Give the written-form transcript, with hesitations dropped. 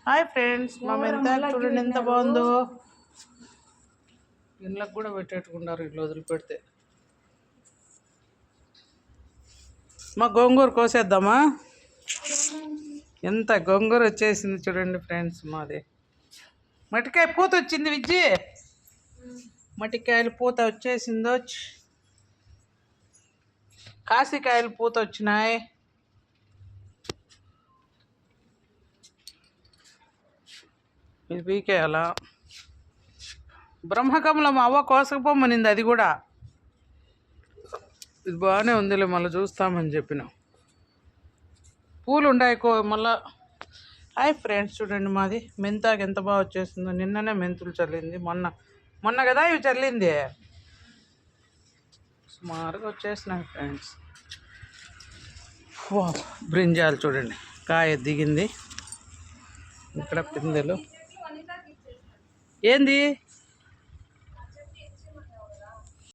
Hi friends, మా మెంతాకు చూడండి ఎంత బాగుందో. ఇండ్లకు కూడా పెట్టేట్టుకున్నారు ఇట్లా వదిలిపెడితే. మా గోంగూర కోసేద్దామా? ఎంత గోంగూర వచ్చేసింది చూడండి ఫ్రెండ్స్. మాది మట్టికాయ పూత వచ్చింది. విజ్జి మట్టికాయలు పూత వచ్చేసిందో. కాసికాయలు పూత వచ్చినాయి. ఇది పీకేయాలా? బ్రహ్మకమలం అవ్వ కోసకపోమనింది, అది కూడా. ఇది బాగానే ఉందిలే, మళ్ళీ చూస్తామని చెప్పినాం. పూలు ఉన్నాయి మళ్ళా. హాయ్ ఫ్రెండ్స్, చూడండి మాది మెంతాకు ఎంత బాగా వచ్చేస్తుందో. నిన్ననే మెంతులు చల్లింది, మొన్న కదా ఇవి చల్లింది. సుమారుగా వచ్చేసినాయి ఫ్రెండ్స్. బ్రింజాలు చూడండి, కాయ దిగింది. ఇక్కడ పిందెలు ఏంది